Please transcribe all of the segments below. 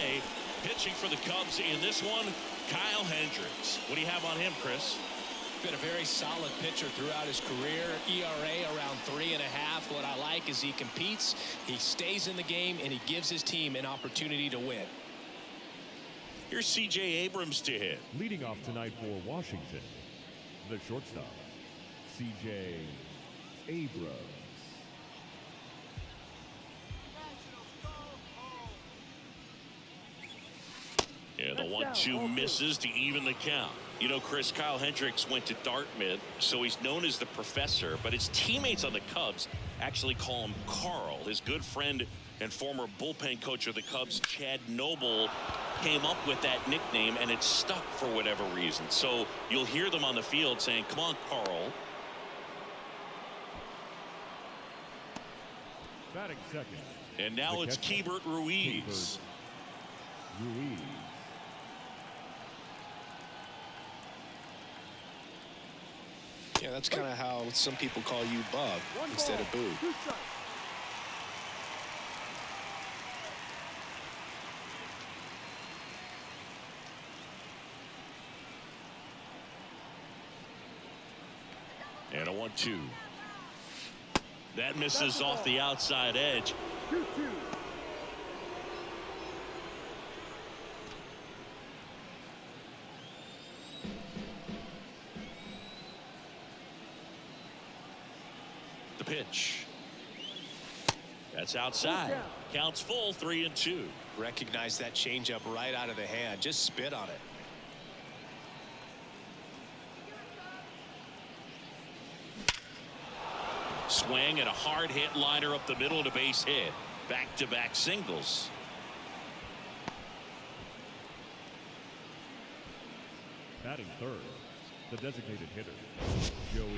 today. Pitching for the Cubs in this one, Kyle Hendricks. What do you have on him, Chris? Been a very solid pitcher throughout his career. ERA around 3.5. What I like is he competes, he stays in the game, and he gives his team an opportunity to win. Here's C.J. Abrams to hit. Leading off tonight for Washington, the shortstop, C.J. Abrams. And the 1-2 misses to even the count. You know, Chris, Kyle Hendricks went to Dartmouth, so he's known as the professor, but his teammates on the Cubs actually call him Carl. His good friend and former bullpen coach of the Cubs, Chad Noble, came up with that nickname, and it stuck for whatever reason. So you'll hear them on the field saying, "Come on, Carl." Batting second. And now it's Keibert Ruiz. Ruiz. Yeah, that's kind of how some people call you Bub instead of Boo. And a 1-2. That misses off the outside edge. 2-2. The pitch. That's outside. Counts full, 3-2. Recognize that changeup right out of the hand. Just spit on it. Swing and a hard hit liner up the middle to base hit. Back-to-back singles. Batting third, the designated hitter, Joey.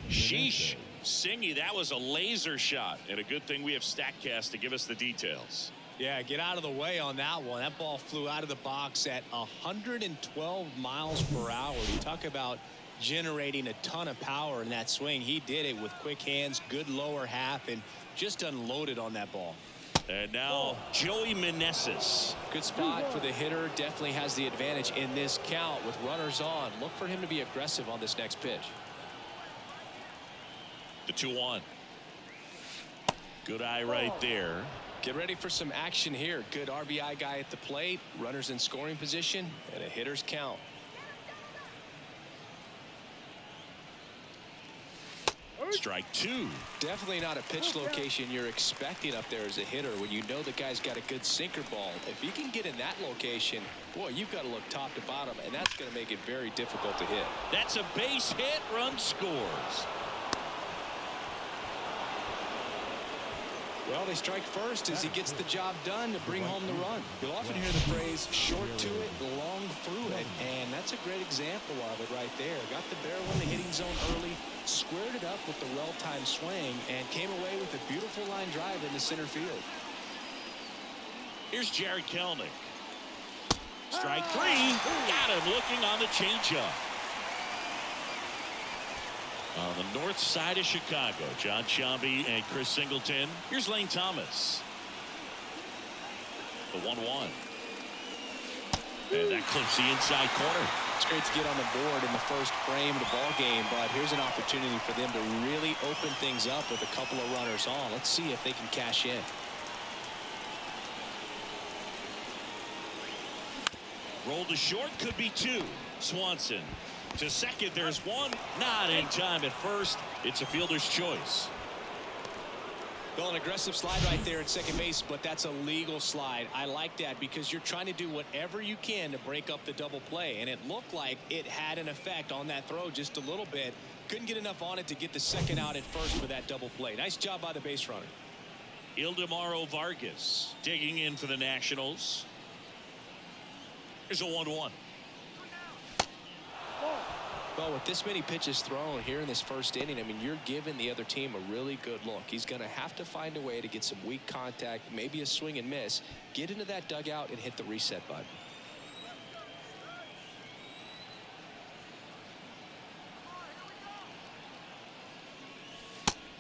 Sheesh. Singy, that was a laser shot. And a good thing we have StatCast to give us the details. Yeah, get out of the way on that one. That ball flew out of the box at 112 miles per hour. You talk about generating a ton of power in that swing. He did it with quick hands, good lower half, and just unloaded on that ball. And now Joey Meneses. Good spot for the hitter. Definitely has the advantage in this count with runners on. Look for him to be aggressive on this next pitch. The 2-1. Good eye right there. Get ready for some action here. Good RBI guy at the plate. Runners in scoring position and a hitter's count. Strike 2. Definitely not a pitch location you're expecting up there as a hitter when you know the guy's got a good sinker ball. If he can get in that location, boy, you've got to look top to bottom, and that's going to make it very difficult to hit. That's a base hit. Run scores. Well, they strike first as he gets the job done to bring home the run. You'll often hear the phrase short to it, long through it, and that's a great example of it right there. Got the barrel in the hitting zone early, squared it up with the well-timed swing, and came away with a beautiful line drive in the center field. Here's Jared Kelenic. Strike 3. Got him looking on the changeup. On the north side of Chicago, John Sciambi and Chris Singleton. Here's Lane Thomas. The 1-1. And that clips the inside corner. It's great to get on the board in the first frame of the ball game, but here's an opportunity for them to really open things up with a couple of runners on. Let's see if they can cash in. Roll to short, could be 2. Swanson. To second, there's 1. Not in time at first. It's a fielder's choice. Well, an aggressive slide right there at second base, but that's a legal slide. I like that because you're trying to do whatever you can to break up the double play, and it looked like it had an effect on that throw just a little bit. Couldn't get enough on it to get the second out at first for that double play. Nice job by the base runner. Ildemaro Vargas digging in for the Nationals. Here's a 1-1. Well, with this many pitches thrown here in this first inning, I mean, you're giving the other team a really good look. He's going to have to find a way to get some weak contact, maybe a swing and miss, get into that dugout and hit the reset button.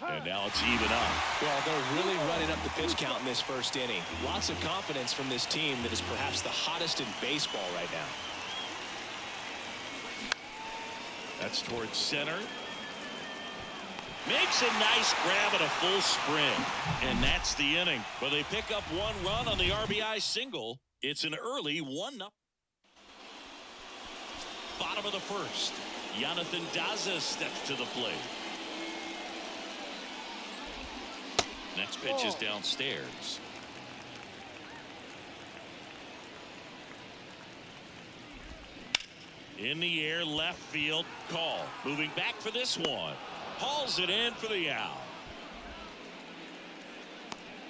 And now it's even up. Well, they're really running up the pitch count in this first inning. Lots of confidence from this team that is perhaps the hottest in baseball right now. That's towards center. Makes a nice grab and a full sprint. And that's the inning. But they pick up one run on the RBI single. It's an early 1-0. Bottom of the first. Jonathan Daza steps to the plate. Next pitch is downstairs. In the air, left field, call. Moving back for this one. Hauls it in for the out.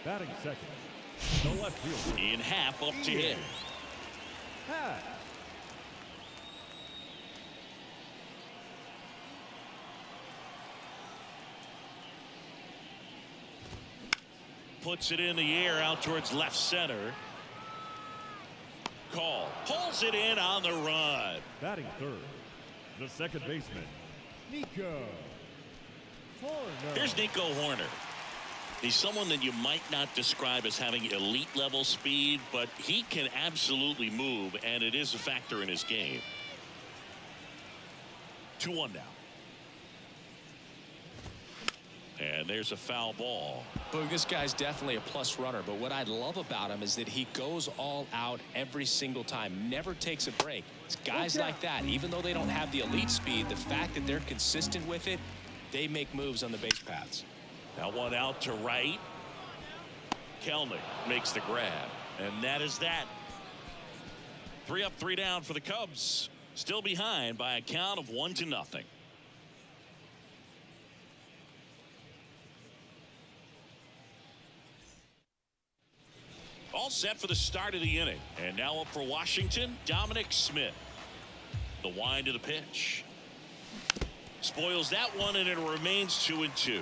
Batting second, the left fielder. In half up to him. Puts it in the air out towards left center. Call. Pulls it in on the run. Batting third, the second baseman, Nico Horner. Here's Nico Horner. He's someone that you might not describe as having elite level speed, but he can absolutely move, and it is a factor in his game. 2-1 now. And there's a foul ball. Boog, this guy's definitely a plus runner, but what I love about him is that he goes all out every single time, never takes a break. It's guys like that, even though they don't have the elite speed, the fact that they're consistent with it, they make moves on the base paths. Now one out to right. Kelnick makes the grab, and that is that. 3 up, 3 down for the Cubs. Still behind by a count of 1-0. All set for the start of the inning. And now up for Washington, Dominic Smith. The wind of the pitch. Spoils that one, and it remains 2-2.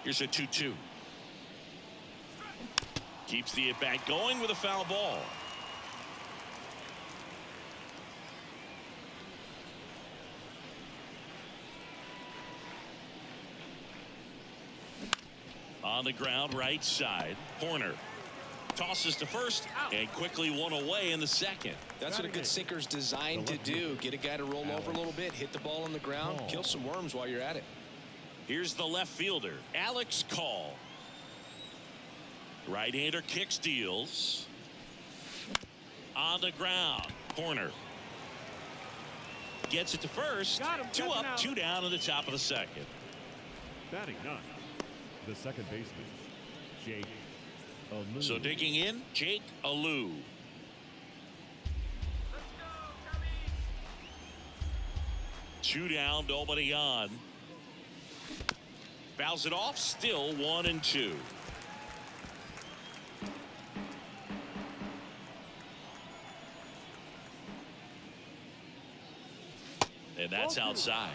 Here's a 2-2. Keeps the at-bat going with a foul ball. On the ground, right side. Horner tosses to first and quickly one away in the second. That's what a good sinker's designed to do. Get a guy to roll over a little bit, hit the ball on the ground, kill some worms while you're at it. Here's the left fielder, Alex Call. Right-hander kicks, deals. On the ground, Horner gets it to first. 2 up, 2 down in the top of the second. Batting ninth, the second baseman, Jake Alou. So digging in, Jake Alou. Two down, nobody on. Fouls it off, still 1-2. And that's outside.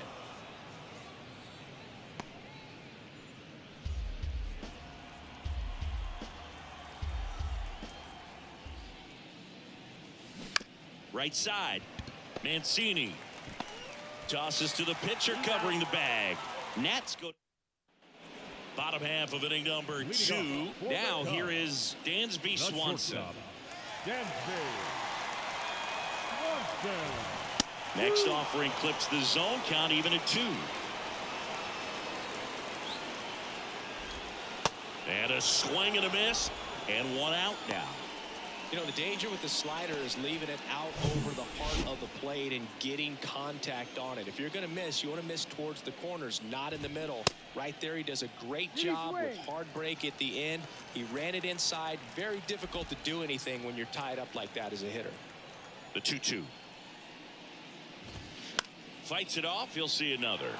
Right side, Mancini tosses to the pitcher, covering the bag. Nats go bottom half of inning number 2. Now here is Dansby Swanson. Next offering clips the zone, count even at 2. And a swing and a miss, and 1 out now. You know, the danger with the slider is leaving it out over the heart of the plate and getting contact on it. If you're going to miss, you want to miss towards the corners, not in the middle. Right there, he does a great job with hard break at the end. He ran it inside. Very difficult to do anything when you're tied up like that as a hitter. The 2-2. Fights it off. He'll see another.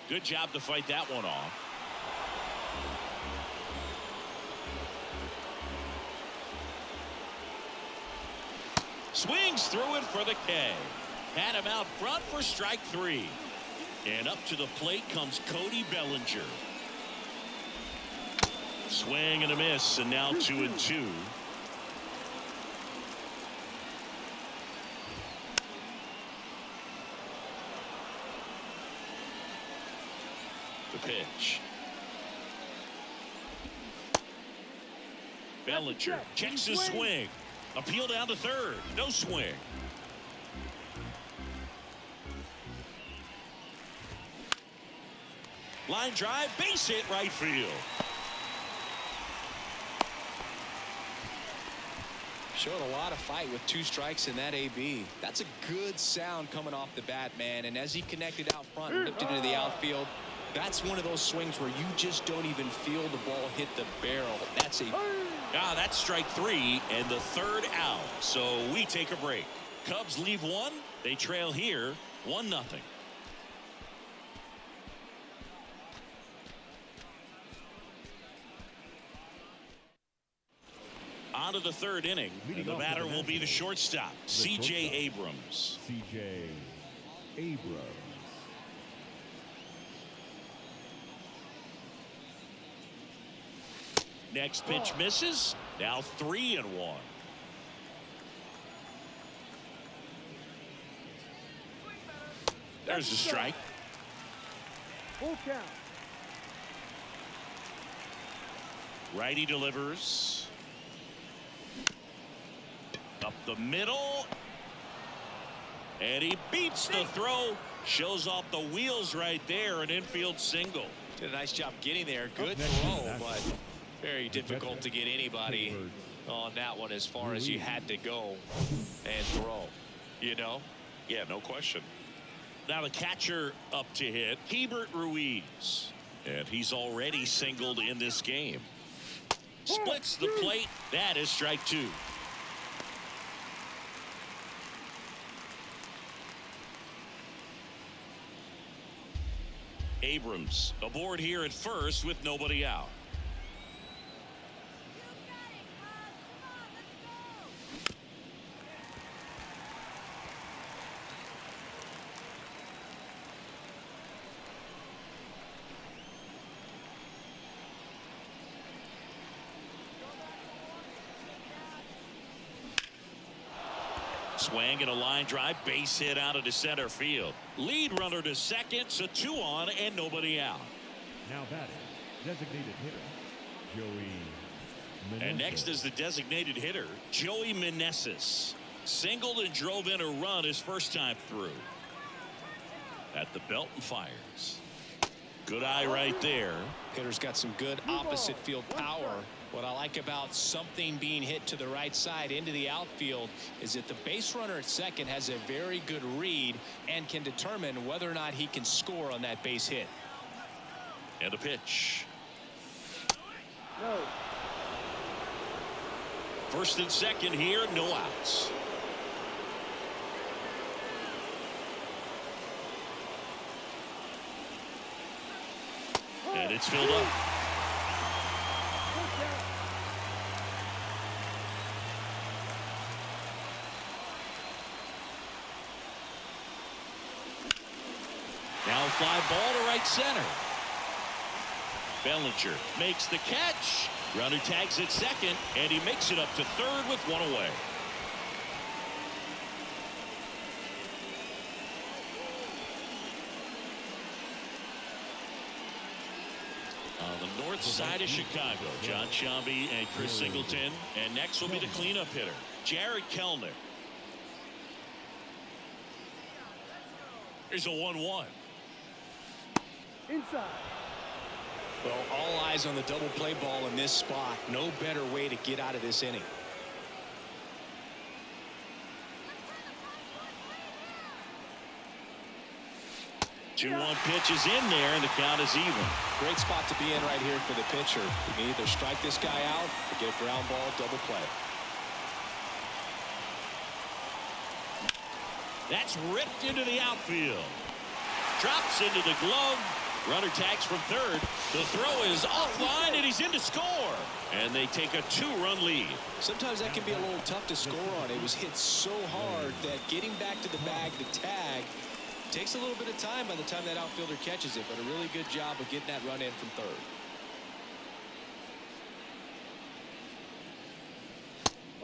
Good job to fight that one off. Swings through it for the K. Had him out front for strike 3. And up to the plate comes Cody Bellinger. Swing and a miss, and now 2-2. The pitch. Bellinger checks his swing. Appeal down to third. No swing. Line drive, base hit, right field. Showed a lot of fight with 2 strikes in that AB. That's a good sound coming off the bat, man. And as he connected out front and ripped it into the outfield, that's one of those swings where you just don't even feel the ball hit the barrel. That's that's strike 3 and the 3rd out. So we take a break. Cubs leave 1. They trail here 1-0. On to the 3rd inning. And the batter will be the shortstop, C.J. Abrams. C.J. Abrams. Next pitch misses. Now 3-1. There's a strike. Full count. Righty delivers. Up the middle. And he beats the throw. Shows off the wheels right there. An infield single. Did a nice job getting there. Good throw, but very difficult to get anybody on that one as far as you had to go and throw. You know? Yeah, no question. Now the catcher up to hit, Keibert Ruiz. And he's already singled in this game. Splits the plate. That is strike 2. Abrams aboard here at first with nobody out. Swing and a line drive, base hit out into center field. Lead runner to second, so 2 on and nobody out. Now batting, designated hitter, Joey Meneses. And next is the designated hitter, Joey Meneses. Singled and drove in a run his first time through. At the belt and fires. Good eye right there. Hitter's got some good opposite field power. What I like about something being hit to the right side into the outfield is that the base runner at second has a very good read and can determine whether or not he can score on that base hit. And a pitch. No. First and second here, no outs. And it's filled up. Now fly ball to right center. Bellinger makes the catch. Runner tags at second, and he makes it up to third with 1 away. On the north side of Chicago, John Shambi and Chris Singleton. And next will be the cleanup hitter, Jared Kellner. Here's a 1-1. Inside. Well, all eyes on the double play ball in this spot. No better way to get out of this inning. 2-1 pitch is in there, and the count is even. Great spot to be in right here for the pitcher. You can either strike this guy out or get a ground ball double play. That's ripped into the outfield. Drops into the glove. Runner tags from third. The throw is offline, and he's in to score. And they take a 2-run lead. Sometimes that can be a little tough to score on. It was hit so hard that getting back to the bag, the tag, takes a little bit of time by the time that outfielder catches it. But a really good job of getting that run in from third.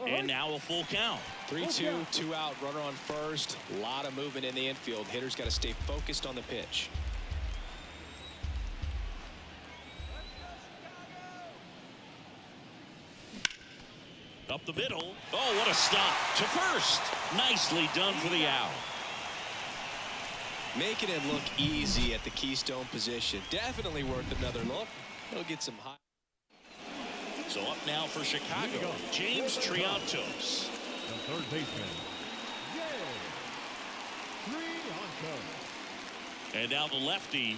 And now a full count. 3-2, 2 out, runner on first. A lot of movement in the infield. Hitter's got to stay focused on the pitch. Up the middle. Oh, what a stop to first. Nicely done for the out. Making it look easy at the Keystone position. Definitely worth another look. He'll get some high. So up now for Chicago, James Triantos. The third baseman, Triantos. And now the lefty.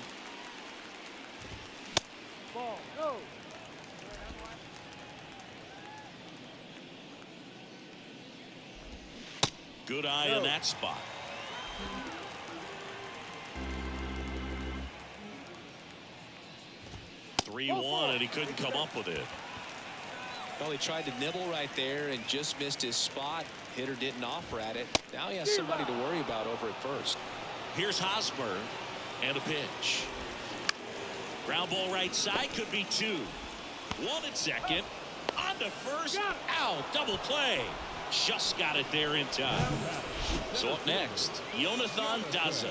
Ball. No. Good eye in that spot. (3-1) and he couldn't come up with it. Well, he tried to nibble right there and just missed his spot. Hitter didn't offer at it. Now he has somebody to worry about over at first. Here's Hosmer and a pitch. Ground ball right side, could be two. One at second. On to first. Out. Double play. Just got it there in time. So up next, Jonathan Daza.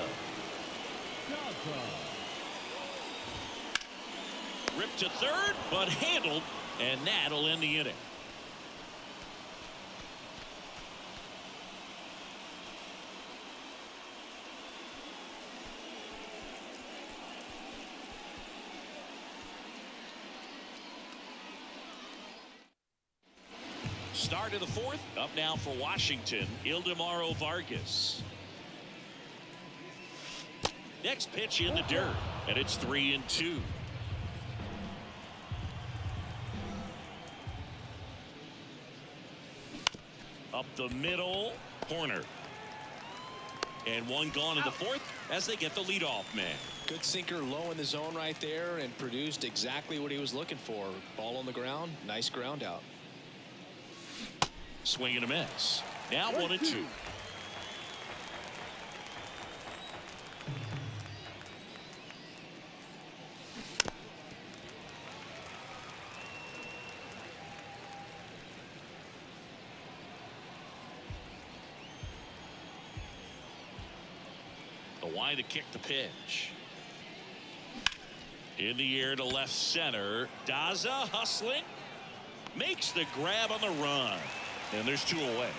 Ripped to third, but handled, and that'll end the inning. Start of the fourth. Up now for Washington, Ildemaro Vargas. Next pitch in the dirt, and it's 3-2. Up the middle, Horner. And one gone in the fourth as they get the leadoff man. Good sinker low in the zone right there and produced exactly what he was looking for. Ball on the ground, nice ground out. Swing and a miss. Now 1-2. The wind to kick the pitch. In the air to left center. Daza hustling. Makes the grab on the run. And there's two away.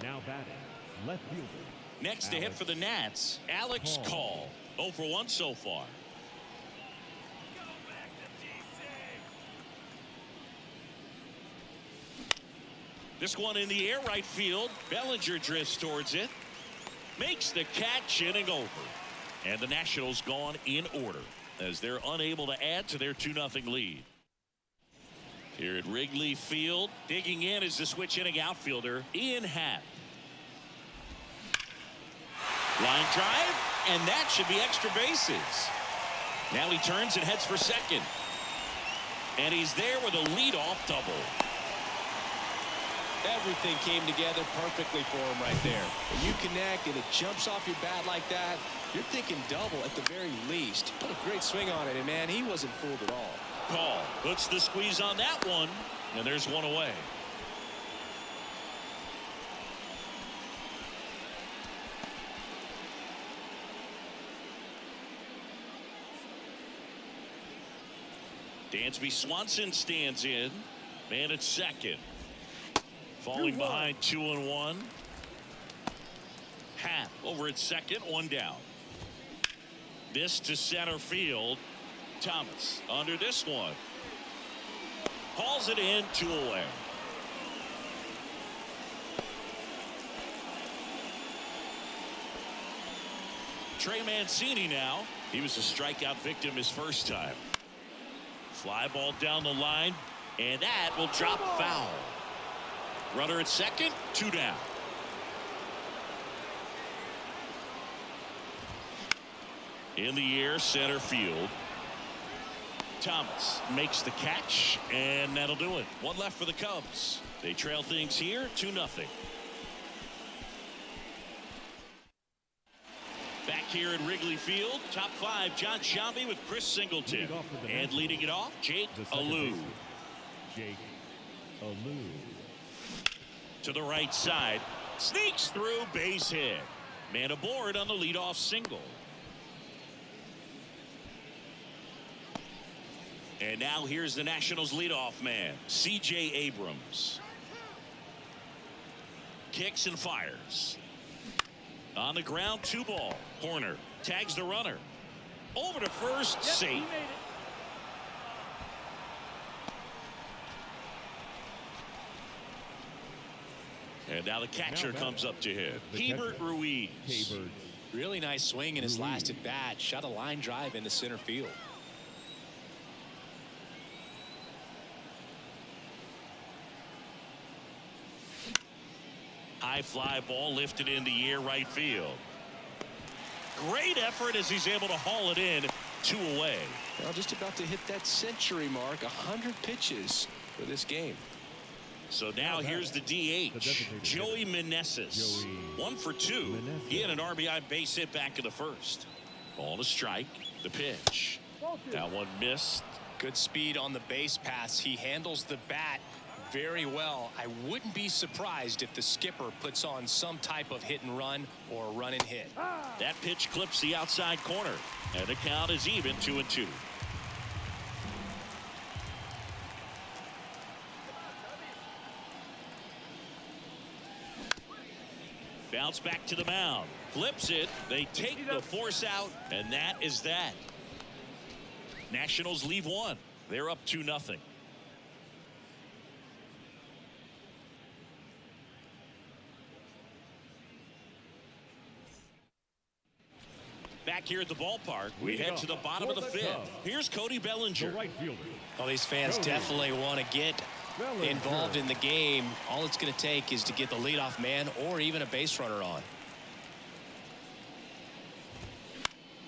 Now batting, left fielder. Next to hit for the Nats, Alex Call. 0 for 1 so far. This one in the air, right field. Bellinger drifts towards it. Makes the catch, inning over. And the Nationals gone in order, as they're unable to add to their 2-0 lead. Here at Wrigley Field, digging in is the switch hitting outfielder Ian Happ. Line drive, and that should be extra bases. Now he turns and heads for second. And he's there with a leadoff double. Everything came together perfectly for him right there. When you connect and it jumps off your bat like that, you're thinking double at the very least. Put a great swing on it, and man, he wasn't fooled at all. Call puts the squeeze on that one, and there's one away. Dansby Swanson stands in. Man at second. Falling behind 2-1. Happ over at second, one down. This to center field. Thomas under this one. Hauls it in, 2 away. Trey Mancini now. He was a strikeout victim his first time. Fly ball down the line, and that will drop foul. Runner at second, 2 down. In the air, center field. Thomas makes the catch, and that'll do it. One left for the Cubs. They trail things here, 2-0. Back here at Wrigley Field. Top 5, John Sciambi with Chris Singleton. And leading it off, Jake Alou. Jake Alou. To the right side. Sneaks through, base hit. Man aboard on the leadoff single. And now here's the Nationals leadoff man, C.J. Abrams. Kicks and fires. On the ground, 2 ball. Horner tags the runner. Over to first, safe. And now the catcher comes up to hit. Keibert Ruiz. Keibert. Really nice swing in his last at bat. Shot a line drive into center field. High fly ball lifted in the air, right field. Great effort as he's able to haul it in, 2 away. Well, just about to hit that century mark. 100 pitches for this game. So now here's the DH, Joey Meneses. 1 for 2. He had an RBI base hit back in the first. Ball to strike. The pitch. That one missed. Good speed on the base pass. He handles the bat very well. I wouldn't be surprised if the skipper puts on some type of hit and run or run and hit. That pitch clips the outside corner. And the count is even, 2-2. Bounce back to the mound. Flips it. They take the force out. And that is that. Nationals leave 1. They're up 2-0. Back here at the ballpark, we head to the bottom of the 5th. Here's Cody Bellinger. The right fielder. Well, these fans definitely want to get involved in the game. All it's going to take is to get the leadoff man or even a base runner on.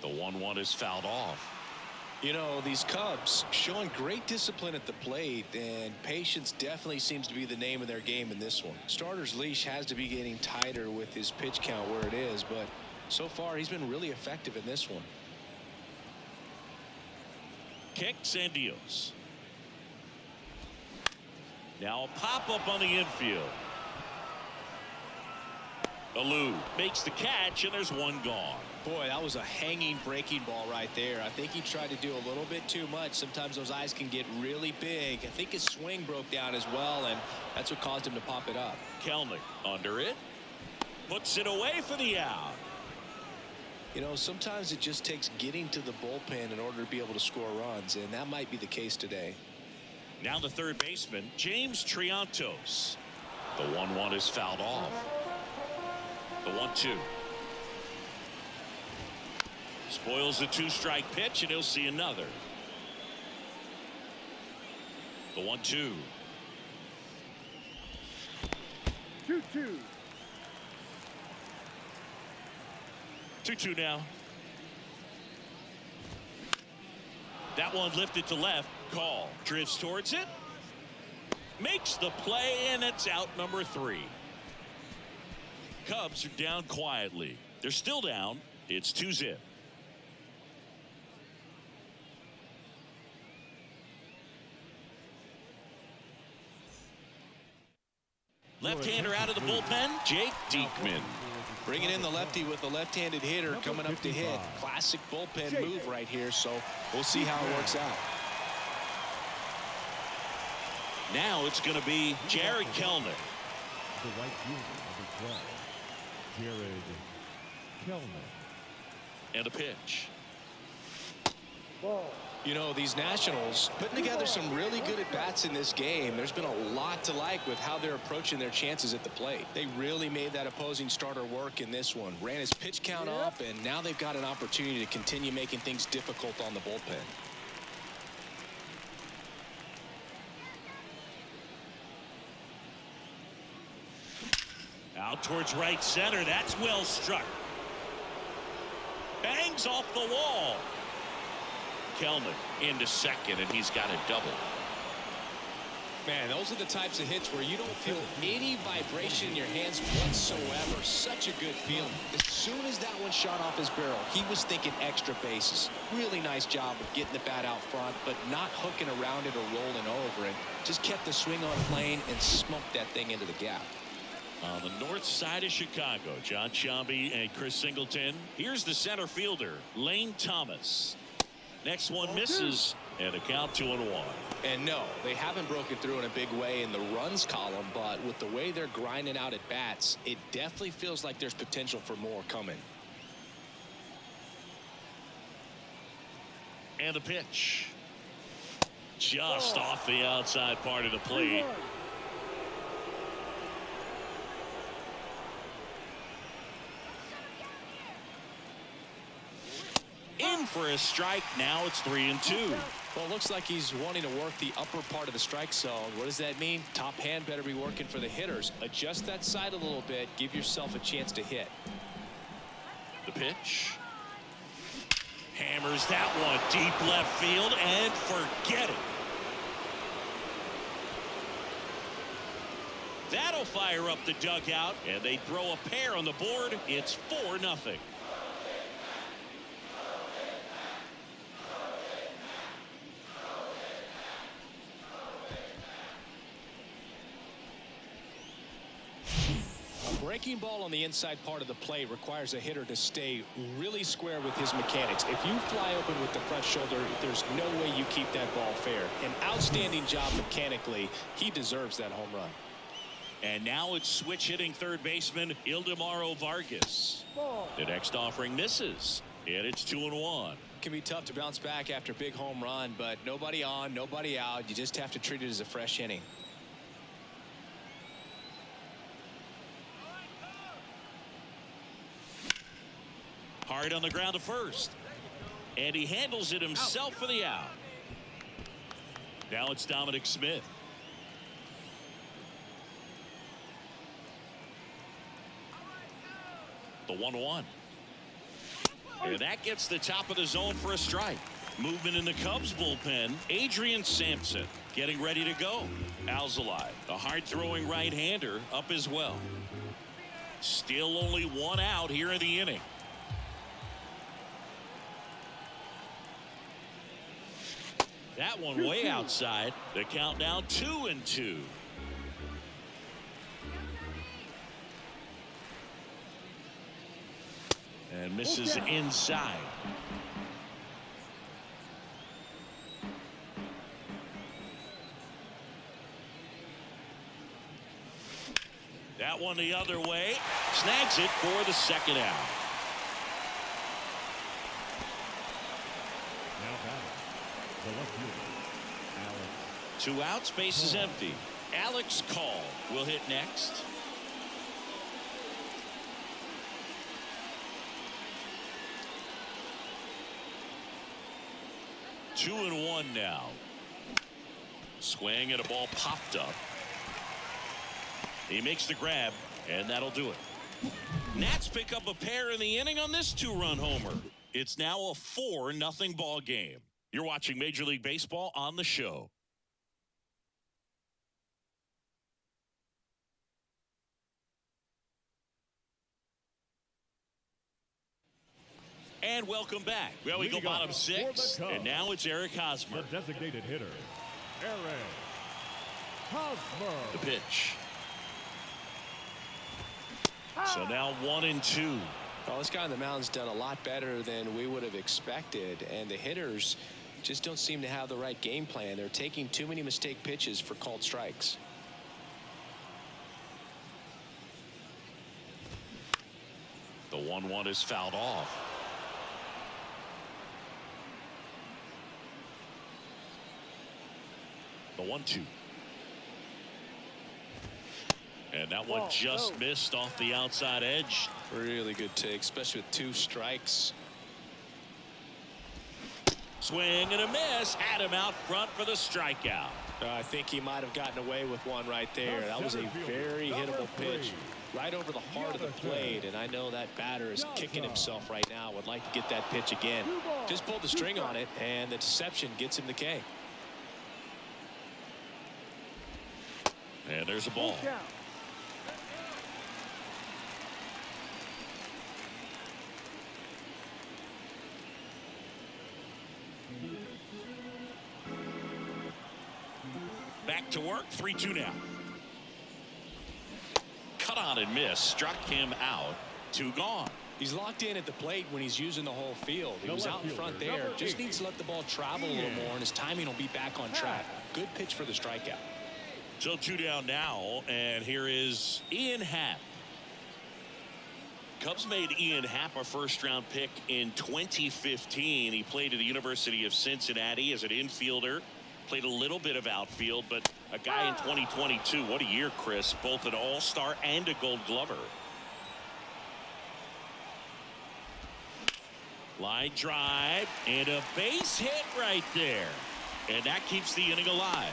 The 1-1 is fouled off. You know, these Cubs showing great discipline at the plate, and patience definitely seems to be the name of their game in this one. Starter's leash has to be getting tighter with his pitch count where it is, but so far he's been really effective in this one. Kicks and deals. Now a pop-up on the infield. Alou makes the catch, and there's 1 gone. Boy, that was a hanging breaking ball right there. I think he tried to do a little bit too much. Sometimes those eyes can get really big. I think his swing broke down as well, and that's what caused him to pop it up. Kelnick under it. Puts it away for the out. You know, sometimes it just takes getting to the bullpen in order to be able to score runs, and that might be the case today. Now the third baseman, James Triantos. The 1-1 is fouled off. The 1-2. Spoils the 2-strike pitch, and he'll see another. The 1-2. 2-2. 2-2 now. That one lifted to left. Call. Drifts towards it. Makes the play, and it's out, number 3. Cubs are down quietly. They're still down. It's 2-0. Left-hander out of the bullpen, Jake Diekman. Bringing in the lefty with the left-handed hitter coming up to hit. Classic bullpen move right here, so we'll see how it works out. Now it's going to be Jared Kelnick. The right fielder, number 12. Jared Kelnick. And a pitch. Ball. You know, these Nationals putting together some really good at-bats in this game. There's been a lot to like with how they're approaching their chances at the plate. They really made that opposing starter work in this one. Ran his pitch count up, and now they've got an opportunity to continue making things difficult on the bullpen. Out towards right center. That's well struck. Bangs off the wall. Kelnick into second, and he's got a double. Man, those are the types of hits where you don't feel any vibration in your hands whatsoever. Such a good feeling. It's soon as that one shot off his barrel, he was thinking extra bases. Really nice job of getting the bat out front, but not hooking around it or rolling over it. Just kept the swing on plane and smoked that thing into the gap. On the north side of Chicago, John Sciambi and Chris Singleton. Here's the center fielder, Lane Thomas. Next one misses, and a count 2-1. And no, they haven't broken through in a big way in the runs column, but with the way they're grinding out at bats, it definitely feels like there's potential for more coming. And the pitch. Just off the outside part of the plate. In for a strike. Now it's 3-2. Well, it looks like he's wanting to work the upper part of the strike zone. What does that mean? Top hand better be working for the hitters. Adjust that side a little bit. Give yourself a chance to hit. The pitch. Hammers that one deep left field and forget it. That'll fire up the dugout, and they throw a pair on the board. It's 4-0. Breaking ball on the inside part of the plate requires a hitter to stay really square with his mechanics. If you fly open with the front shoulder, there's no way you keep that ball fair. An outstanding job mechanically. He deserves that home run. And now it's switch hitting third baseman Ildemaro Vargas. The next offering misses, and it's 2-1. Can be tough to bounce back after a big home run, but nobody on, nobody out. You just have to treat it as a fresh inning. Hard on the ground to first. And he handles it himself for the out. Now it's Dominic Smith. The 1-1. And that gets the top of the zone for a strike. Movement in the Cubs bullpen. Adrian Sampson getting ready to go. Alzolay, a hard-throwing right-hander, up as well. Still only one out here in the inning. That one way outside. The count now 2-2. And misses inside. That one the other way. Snags it for the second out. Now batting, the left fielder, Alex. 2 outs, base is empty. Alex Call will hit next. Two and one now. Swing and a ball popped up. He makes the grab, and that'll do it. Nats pick up a pair in the inning on this 2-run homer. It's now a 4-0 ball game. You're watching Major League Baseball on the show. And welcome back. Well, we go bottom 6, and now it's Eric Hosmer. The designated hitter, Eric Hosmer. The pitch. So now 1-2. Well, this guy on the mound's done a lot better than we would have expected, and the hitters just don't seem to have the right game plan. They're taking too many mistake pitches for called strikes. The 1-1 is fouled off. The 1-2. And that one just missed off the outside edge. Really good take, especially with 2 strikes. Swing and a miss. Had him out front for the strikeout. I think he might have gotten away with one right there. That was a very hittable pitch right over the heart of the plate, and I know that batter is kicking himself right now. Would like to get that pitch again. Just pulled the string on it, and the deception gets him the K. And there's a ball. Back to work. 3-2 now. Cut on and miss. Struck him out. 2 gone. He's locked in at the plate when he's using the whole field. He was out in front there. Just needs to let the ball travel a little more, and his timing will be back on track. Good pitch for the strikeout. So 2 down now, and here is Ian Happ. Cubs made Ian Happ a first-round pick in 2015. He played at the University of Cincinnati as an infielder. Played a little bit of outfield, but a guy in 2022. What a year, Chris. Both an all-star and a gold glover. Line drive and a base hit right there. And that keeps the inning alive.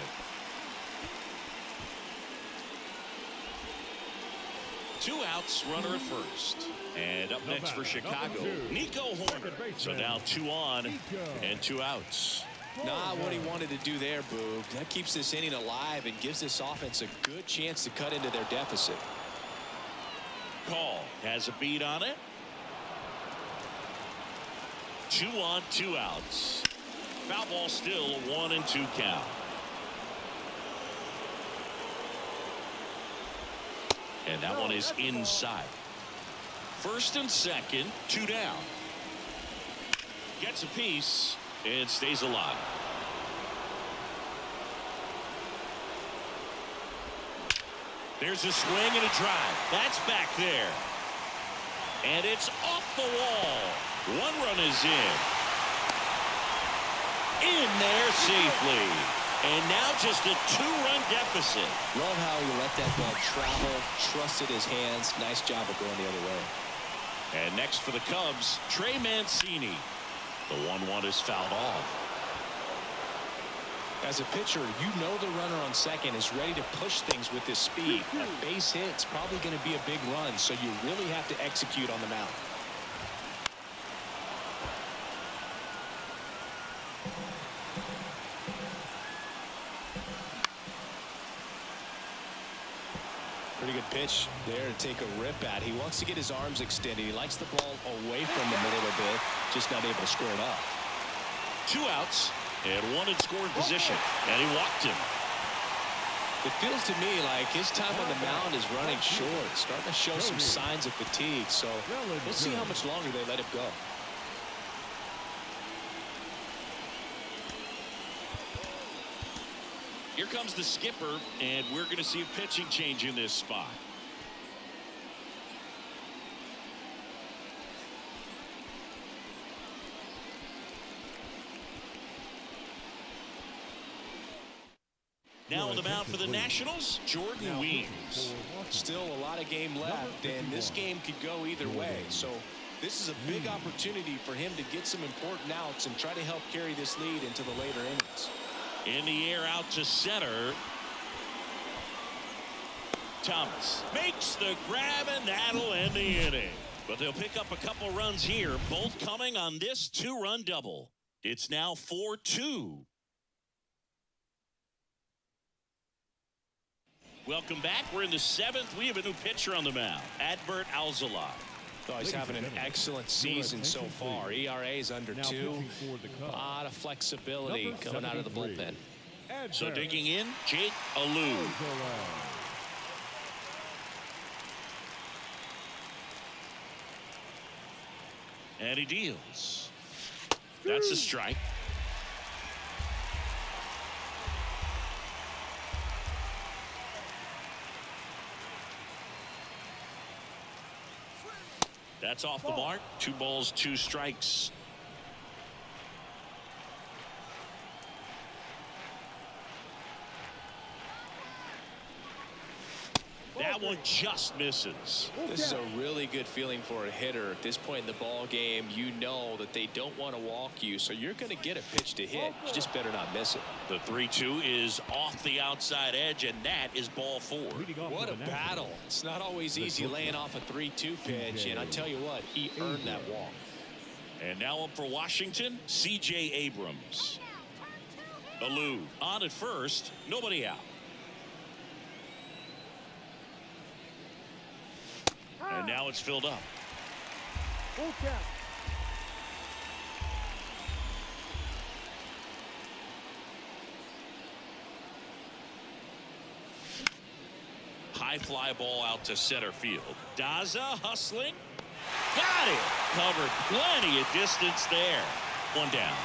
Two outs, runner at first. And up next for Chicago, Nico Horner. So now 2 on and 2 outs. Not what he wanted to do there, Boog. That keeps this inning alive and gives this offense a good chance to cut into their deficit. Call has a beat on it. 2 on, 2 outs. Foul ball still, 1-2 count. And that one is inside. First and second, 2 down. Gets a piece and stays alive. There's a swing and a drive. That's back there. And it's off the wall. 1 run is in. In there safely. And now just a 2-run deficit. Love how he let that ball travel, trusted his hands. Nice job of going the other way. And next for the Cubs, Trey Mancini. The 1-1 is fouled off. As a pitcher, you know the runner on second is ready to push things with his speed. A base hit's probably going to be a big run, so you really have to execute on the mound. Pretty good pitch there to take a rip at. He wants to get his arms extended. He likes the ball away from him a little bit, just not able to score it up. 2 outs and 1 in scoring position, and he walked him. It feels to me like his time on the mound is running short, starting to show some signs of fatigue. So we'll see how much longer they let him go. Here comes the skipper, and we're going to see a pitching change in this spot. Now on the mound for the Nationals, Jordan Weems. Still a lot of game left, and this game could go either way. So this is a big opportunity for him to get some important outs and try to help carry this lead into the later innings. In the air out to center. Thomas makes the grab, and that'll end the inning. But they'll pick up a couple runs here, both coming on this 2-run double. It's now 4-2. Welcome back. We're in the 7th. We have a new pitcher on the mound, Adbert Alzolay. Oh, he's having an excellent season so far. ERA is under 2. A lot of flexibility coming out of the bullpen. So digging in, Jake Alou. And he deals. That's a strike. That's off the mark. 2 balls, 2 strikes. That one just misses. This is a really good feeling for a hitter. At this point in the ball game, you know that they don't want to walk you, so you're going to get a pitch to hit. You just better not miss it. The 3-2 is off the outside edge, and that is ball 4. What a battle. It's not always easy laying off a 3-2 pitch, and I tell you what, he earned that walk. And now up for Washington, C.J. Abrams. Alou on at first, nobody out. And now it's filled up. Full count. high fly ball out to center field. Daza hustling. Got it. Covered plenty of distance there. One down.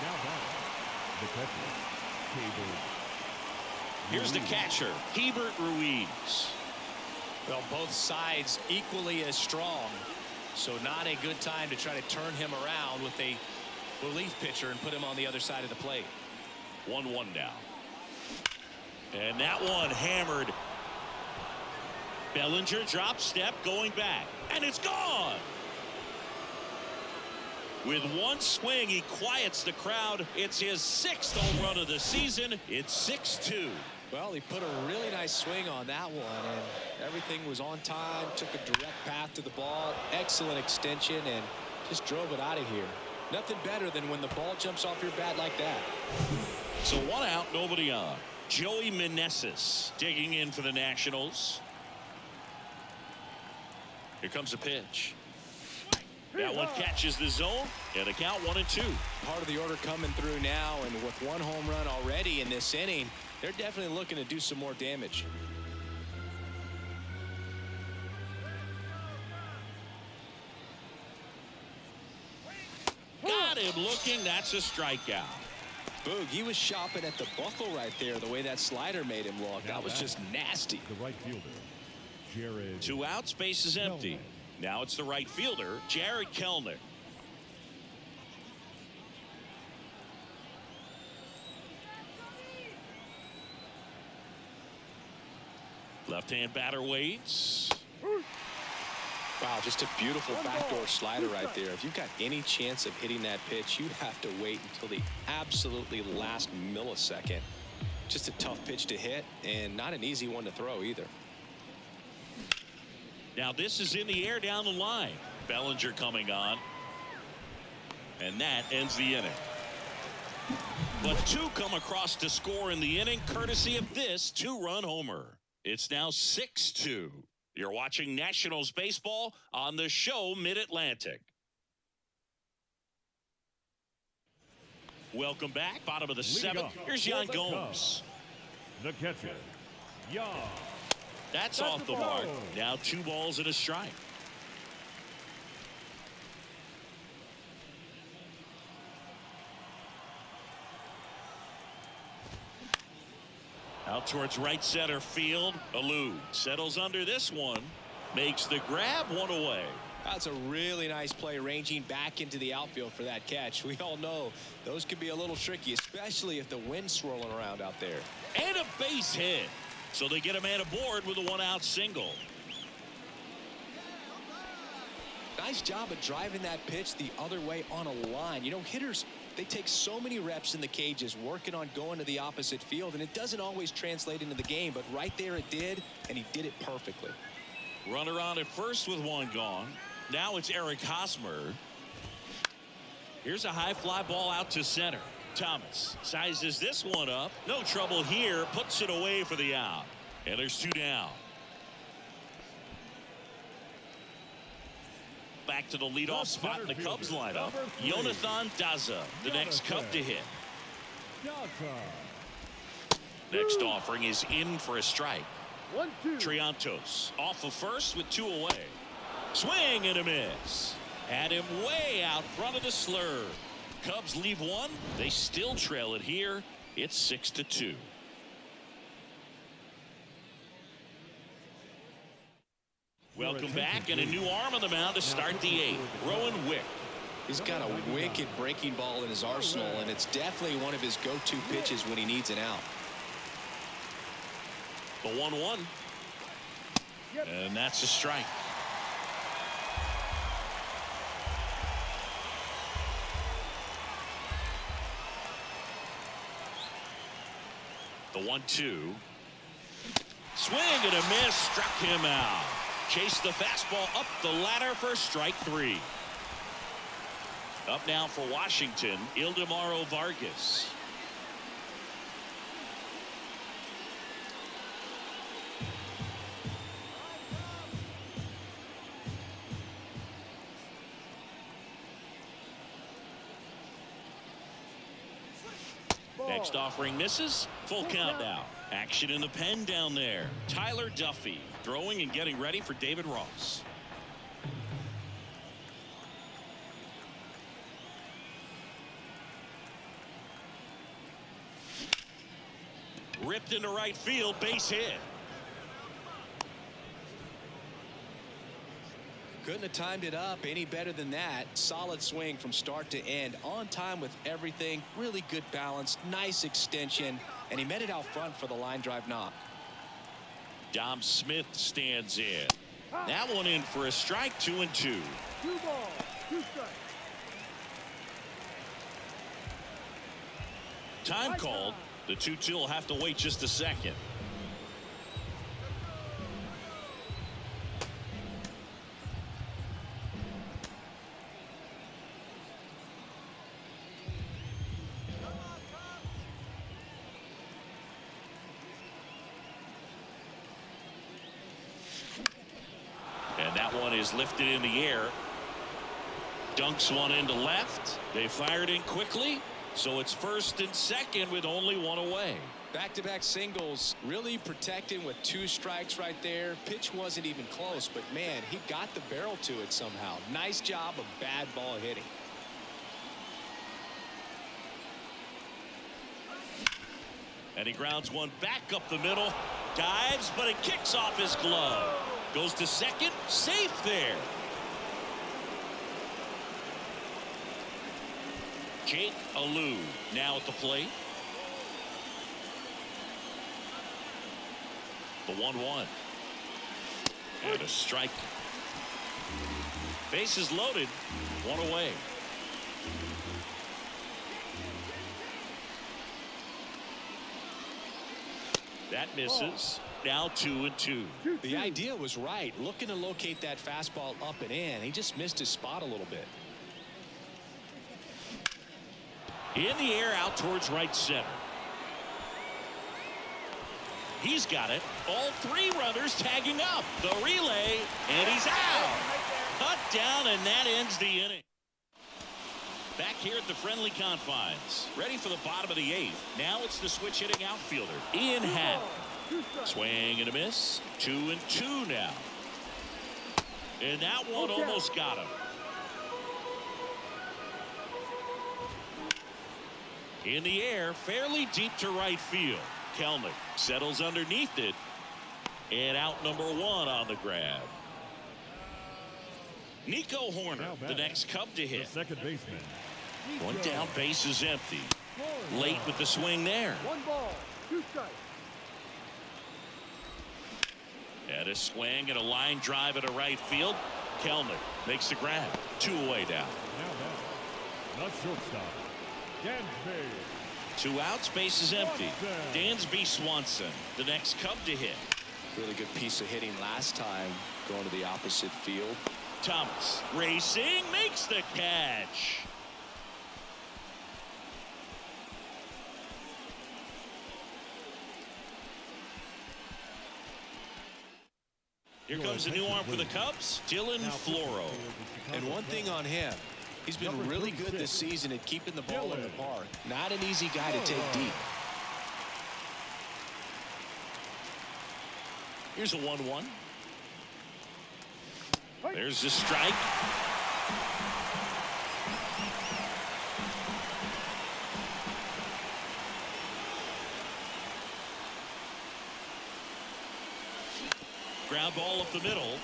Now batting, the catcher, Keibert. Here's the catcher, Keibert Ruiz. Well, both sides equally as strong. So not a good time to try to turn him around with a relief pitcher and put him on the other side of the plate. 1-1 now. And that one hammered. Bellinger drop step going back. And it's gone. With one swing, he quiets the crowd. It's his 6th home run of the season. It's 6-2. Well, he put a really nice swing on that one, and everything was on time. Took a direct path to the ball. Excellent extension, and just drove it out of here. Nothing better than when the ball jumps off your bat like that. So 1 out, nobody on. Joey Meneses digging in for the Nationals. Here comes a pitch. That one catches the zone, and a count 1-2. Part of the order coming through now, and with 1 home run already in this inning, they're definitely looking to do some more damage. Got him looking. That's a strikeout. Boog, he was shopping at the buckle right there, the way that slider made him look. That was just nasty. The right fielder, Jared. 2 outs, base is empty. Now it's the right fielder, Jared Kellner. Left-hand batter waits. Wow, just a beautiful backdoor slider right there. If you've got any chance of hitting that pitch, you'd have to wait until the absolutely last millisecond. Just a tough pitch to hit, and not an easy one to throw either. Now this is in the air down the line. Bellinger coming on. And that ends the inning. But 2 come across to score in the inning, courtesy of this 2-run homer. It's now 6-2. You're watching Nationals baseball on the show Mid-Atlantic. Welcome back. Bottom of the 7th. Here's Yan Gomes. The catcher, Yan. That's off the mark. Now 2 balls and a strike. Out towards right center field. Alou settles under this one. Makes the grab, 1 away. That's a really nice play, ranging back into the outfield for that catch. We all know those can be a little tricky, especially if the wind's swirling around out there. And a base hit. So they get a man aboard with a 1-out single. Nice job of driving that pitch the other way on a line. You know, hitters, they take so many reps in the cages working on going to the opposite field, and it doesn't always translate into the game, but right there it did, and he did it perfectly. Runner on at first with 1 gone. Now it's Eric Hosmer. Here's a high fly ball out to center. Thomas sizes this one up. No trouble here. Puts it away for the out. And there's 2 down. Back to the leadoff spot in the Cubs lineup. Jonathan Daza, the next Cub to hit. Next offering is in for a strike. 1-2. Triantos off of first with 2 away. Swing and a miss. Had him way out front of the slur. Cubs leave 1. They still trail it here. It's 6-2. Welcome back, and a new arm on the mound to start the 8th. Rowan Wick. He's got a wicked breaking ball in his arsenal, and it's definitely one of his go-to pitches when he needs an out. The 1-1. And that's a strike. The 1-2. Swing and a miss. Struck him out. Chased the fastball up the ladder for strike 3. Up now for Washington, Ildemaro Vargas. Next offering misses. Full count now. Action in the pen down there. Tyler Duffy throwing and getting ready for David Ross. Ripped into right field, base hit. Couldn't have timed it up any better than that. Solid swing from start to end. On time with everything. Really good balance. Nice extension. And he met it out front for the line drive knock. Dom Smith stands in. That one in for a strike. 2-2. 2 balls, 2 strikes. Time called. The 2-2 will have to wait just a second. And that one is lifted in the air. Dunks one into left. They fired in quickly. So it's first and second with only one away. Back-to-back singles, really protecting with 2 strikes right there. Pitch wasn't even close, but man, he got the barrel to it somehow. Nice job of bad ball hitting. And he grounds one back up the middle. Dives, but it kicks off his glove. Goes to second, safe there. Jake Alou now at the plate. The 1-1. And a strike. Bases loaded. 1 away. That misses. Now 2-2. The idea was right. Looking to locate that fastball up and in. He just missed his spot a little bit. In the air out towards right center. He's got it. All 3 runners tagging up. The relay, and he's out. Cut down, and that ends the inning. Back here at the friendly confines. Ready for the bottom of the 8th. Now it's the switch hitting outfielder, Ian Happ. Swing and a miss. 2-2 now. And that one almost got him. In the air, fairly deep to right field. Kelnick settles underneath it. And out number 1 on the grab. Nico Horner, the next Cub to hit. Second baseman. One down, base is empty. Late with the swing there. 1 ball, 2 strikes. And a swing and a line drive at a right field. Kelnick makes the grab. 2 away down. Now back, the shortstop, Dansby. 2 outs, base is empty. Dansby Swanson, the next Cub to hit. Really good piece of hitting last time, going to the opposite field. Thomas racing, makes the catch. Here comes a new arm for the Cubs, Dylan Floro. And one thing on him, he's been really good this season at keeping the ball in the park. Not an easy guy to take deep. Here's a 1-1. There's the strike. Ground ball up the middle.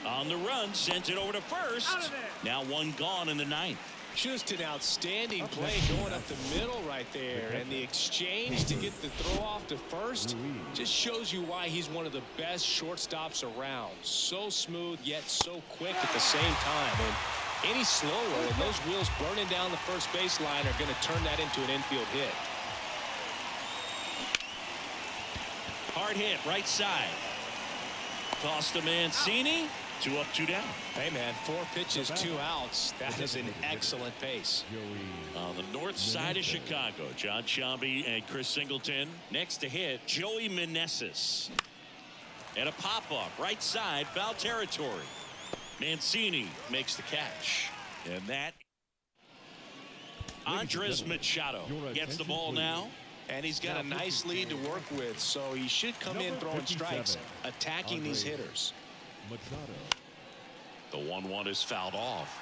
On the run, sends it over to first. Now 1 gone in the 9th. Just an outstanding play going up the middle right there. And the exchange to get the throw off to first just shows you why he's one of the best shortstops around. So smooth, yet so quick at the same time. And any slower, and those wheels burning down the first baseline are going to turn that into an infield hit. Hard hit, right side. Toss to Mancini. 2 up, 2 down. Hey, man, 4 pitches, 2 outs. That is an excellent pace. On the north side of Chicago, John Sciambi and Chris Singleton. Next to hit, Joey Meneses. And a pop-up, right side, foul territory. Mancini makes the catch. And that, Andres Machado gets the ball now. And he's got a nice lead to work with, so he should come in throwing strikes, attacking these hitters. The 1-1 is fouled off.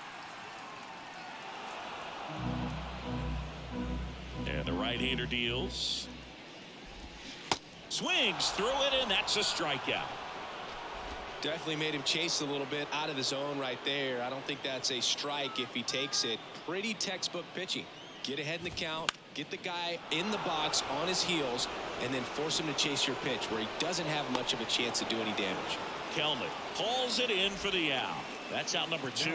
And the right-hander deals. Swings through it, and that's a strikeout. Definitely made him chase a little bit out of the zone right there. I don't think that's a strike if he takes it. Pretty textbook pitching. Get ahead in the count, get the guy in the box on his heels, and then force him to chase your pitch where he doesn't have much of a chance to do any damage. Kelnick calls it in for the out. That's out number 2.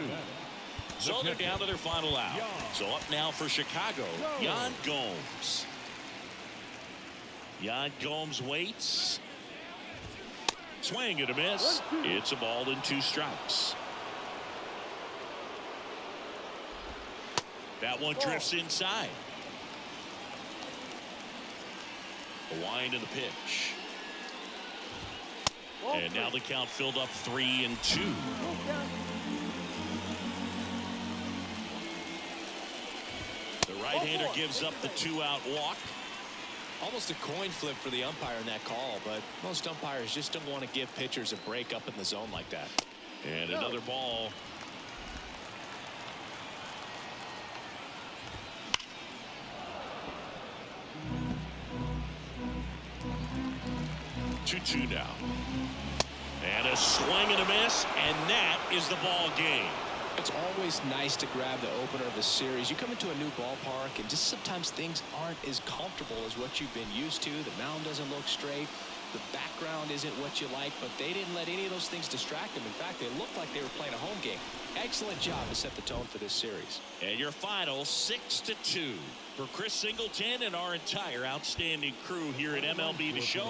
So they're down to their final out. So up now for Chicago, Yan Gomes. Yan Gomes waits. Swing and a miss. It's a ball and 2 strikes. That one drifts inside. The wind of the pitch. And now the count filled up 3-2. The right-hander gives up the 2-out walk. Almost a coin flip for the umpire in that call, but most umpires just don't want to give pitchers a break up in the zone like that. And another ball. 2-2 now. And a swing and a miss, and that is the ball game. It's always nice to grab the opener of a series. You come into a new ballpark, and just sometimes things aren't as comfortable as what you've been used to. The mound doesn't look straight. The background isn't what you like, but they didn't let any of those things distract them. In fact, they looked like they were playing a home game. Excellent job to set the tone for this series. And your final 6-2 for Chris Singleton and our entire outstanding crew here at MLB The Show.